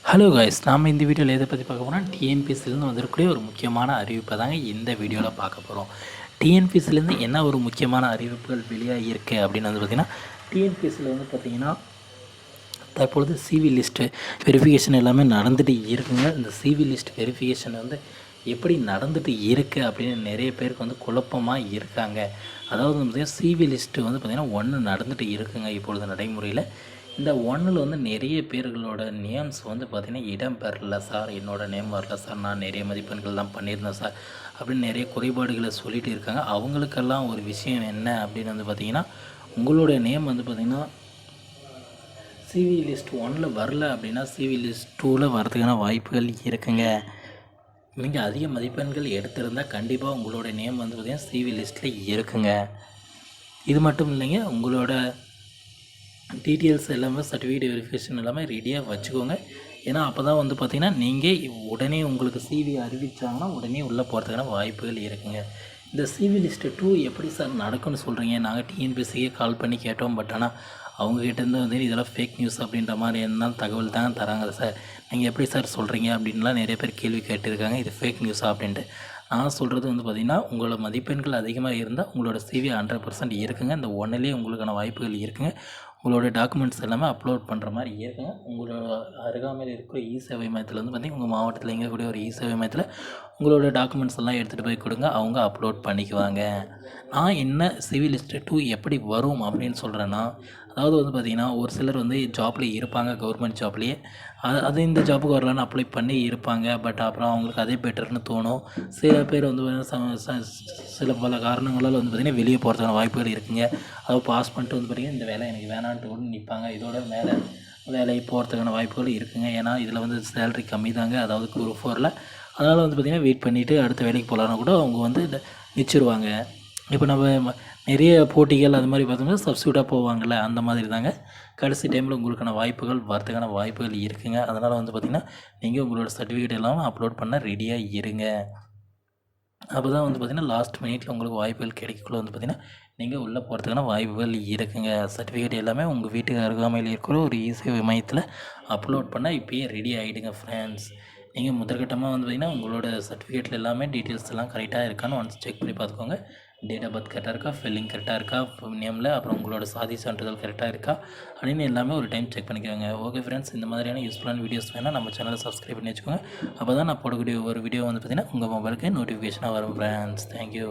Hello guys, நாம் இந்த வீடியோவில் எதை பற்றி பார்க்க போகிறோம், டிஎன்பிஎஸ்சிலேருந்து வந்திருக்கக்கூடிய ஒரு முக்கியமான அறிவிப்பை தாங்க இந்த வீடியோவில் பார்க்க போகிறோம். டிஎன்பிஎஸ்சிலேருந்து என்ன ஒரு முக்கியமான அறிவிப்புகள் வெளியாக இருக்குது அப்படின்னு வந்து பார்த்திங்கன்னா, டிஎன்பிஎஸ்சியில் வந்து பார்த்திங்கன்னா தற்பொழுது சிவி லிஸ்ட்டு வெரிஃபிகேஷன் எல்லாமே நடந்துகிட்டு இருக்குங்க. இந்த சிவி லிஸ்ட் வெரிஃபிகேஷன் வந்து எப்படி நடந்துகிட்டு இருக்குது அப்படின்னு நிறைய பேருக்கு வந்து குழப்பமாக இருக்காங்க. அதாவது வந்து பார்த்திங்கன்னா சிவி லிஸ்ட்டு வந்து பார்த்திங்கன்னா 1 நடந்துகிட்டு இருக்குங்க இப்பொழுது நடைமுறையில். இந்த 1ல் வந்து நிறைய பேர்களோட நேம்ஸ் வந்து பார்த்திங்கன்னா இடம் பெறல சார், என்னோடய நேம் வரல சார், நான் நிறைய மதிப்பெண்கள் தான் பண்ணியிருந்தேன் சார் அப்படின்னு நிறைய குறைபாடுகளை சொல்லிகிட்டு இருக்காங்க. அவங்களுக்கெல்லாம் ஒரு விஷயம் என்ன அப்படின்னு வந்து பார்த்திங்கன்னா, உங்களுடைய நேம் வந்து பார்த்திங்கன்னா சிவி லிஸ்ட் 1ல் வரல அப்படின்னா சிவி லிஸ்ட் 2ல் வரதுக்கான வாய்ப்புகள் இருக்குங்க. நீங்கள் அதிக மதிப்பெண்கள் எடுத்திருந்தால் கண்டிப்பாக உங்களோட நேம் வந்து பார்த்திங்கன்னா சிவி லிஸ்ட்டில் இருக்குங்க. இது மட்டும் இல்லைங்க, உங்களோட டீட்டெயில்ஸ் எல்லாமே சர்டிஃபிகேட் வெரிஃபிகேஷன் எல்லாமே ரெடியாக வச்சுக்கோங்க. ஏன்னா அப்போ தான் வந்து பார்த்திங்கன்னா நீங்கள் உடனே உங்களுக்கு சிவி அறிவித்தாங்கன்னா உடனே உள்ளே போகிறதுக்கான வாய்ப்புகள் இருக்குங்க. இந்த சிவி லிஸ்ட்டு 2 எப்படி சார் நடக்கும்னு சொல்கிறீங்க? நாங்கள் டிஎன்பிஎஸ்சிக்கே கால் பண்ணி கேட்டோம், பட் ஆனால் அவங்ககிட்டேருந்து வந்து இதெல்லாம் ஃபேக் நியூஸ் அப்படின்ற மாதிரி என்ன தகவல் தான் தராங்க சார். நீங்கள் எப்படி சார் சொல்கிறீங்க அப்படின்லாம் நிறைய பேர் கேள்வி கேட்டிருக்காங்க. இது ஃபேக் நியூஸா அப்படின்ட்டு. நான் சொல்கிறது வந்து பார்த்திங்கன்னா, உங்களோட மதிப்பெண்கள் அதிகமாக இருந்தால் உங்களோட சிவி 100% இருக்குங்க. இந்த 1லேயே உங்களுக்கான வாய்ப்புகள் இருக்குங்க. உங்களோட டாக்குமெண்ட்ஸ் எல்லாமே அப்லோட் பண்ணுற மாதிரி இருக்குங்க. உங்களோட அருகாமையில் இருக்கிற இ-சேவை மையத்தில் வந்து பார்த்திங்கன்னா, உங்கள் மாவட்டத்தில் எங்கக்கூடிய ஒரு இ-சேவை மையத்தில் உங்களோட டாக்குமெண்ட்ஸ் எல்லாம் எடுத்துகிட்டு போய் கொடுங்க, அவங்க அப்லோட் பண்ணிக்குவாங்க. நான் என்ன சிவி லிஸ்ட்டு 2 எப்படி வரும் அப்படின்னு சொல்கிறேன்னா, அதாவது வந்து பார்த்திங்கன்னா ஒரு சிலர் வந்து ஜாப்லேயே இருப்பாங்க, கவர்மெண்ட் ஜாப்லேயே. அது இந்த ஜாப்புக்கு வரலான்னு அப்ளை பண்ணி இருப்பாங்க. பட் அப்புறம் அவங்களுக்கு அதே பெட்டர்னு தோணும். சில பேர் வந்து சில பல காரணங்களால் வந்து பார்த்திங்கன்னா வெளியே போகிறதுக்கான வாய்ப்புகள் இருக்குங்க. அதாவது பாஸ் பண்ணிட்டு வந்து பார்த்திங்கன்னா இந்த வேலை எனக்கு வேணான்ட்டு கூட நிற்பாங்க. இதோட மேலே வேலைக்கு போகிறதுக்கான வாய்ப்புகள் இருக்குங்க. ஏன்னா இதில் வந்து சேலரி கம்மி தாங்க, அதாவது குரூப் 4ல். அதனால் வந்து பார்த்திங்கன்னா வெயிட் பண்ணிவிட்டு அடுத்த வேலைக்கு போகலான்னு கூட அவங்க வந்து நிச்சிருவாங்க. இப்போ நம்ம நிறைய போட்டிகள் அது மாதிரி பார்த்தோம்னா சப்ஸ்டியூட்டாக போவாங்கள்ல, அந்த மாதிரி தாங்க கடைசி டைமில் உங்களுக்கான வாய்ப்புகள் வரதுக்கான வாய்ப்புகள் இருக்குங்க. அதனால் வந்து பார்த்திங்கன்னா நீங்கள் உங்களோட சர்டிஃபிகேட் எல்லாம் அப்லோட் பண்ண ரெடியாக இருங்க. அப்போ தான் வந்து பார்த்திங்கன்னா லாஸ்ட் மினிட்டில் உங்களுக்கு வாய்ப்புகள் கிடைக்கக்குள்ள வந்து பார்த்திங்கன்னா நீங்கள் உள்ளே போகிறதுக்கான வாய்ப்புகள் இருக்குங்க. சர்டிஃபிகேட் எல்லாமே உங்கள் வீட்டுக்கு அருகாமையில் இருக்கிற ஒரு இ-சேவை மையத்தில் அப்லோட் பண்ணால் இப்போயே ரெடி ஆகிடுங்க ஃப்ரெண்ட்ஸ். நீங்கள் முதற்கட்டமாக வந்து பார்த்திங்கன்னா உங்களோட சர்டிஃபிகேட்டில் எல்லாமே டீட்டெயில்ஸ் எல்லாம் கரெக்டாக இருக்கான்னு ஒன்ஸ் செக் பண்ணி பார்த்துக்கோங்க. டேட் ஆஃப் பர்த் கரெக்டாக இருக்கா, ஃபில்லிங் கரெக்டாக இருக்கா, நேமில் அப்புறம் உங்களோட சாதி சான்றிதழ் கரெக்டாக இருக்கா அப்படின்னு எல்லாமே ஒரு டைம் செக் பண்ணிக்கோங்க. ஓகே ஃப்ரெண்ட்ஸ், இந்த மாதிரியான யூஸ்ஃபுல்லான வீடியோஸ் வேணால் நம்ம சேனலை சப்ஸ்கிரைப் பண்ணி வச்சுக்கோங்க. அப்போ தான் நான் போடக்கூடிய ஒரு வீடியோ வந்து பார்த்திங்கன்னா உங்கள் மொபைலுக்கு நோட்டிஃபிகேஷனாக வரும் ஃப்ரெண்ட்ஸ். தேங்க்யூ.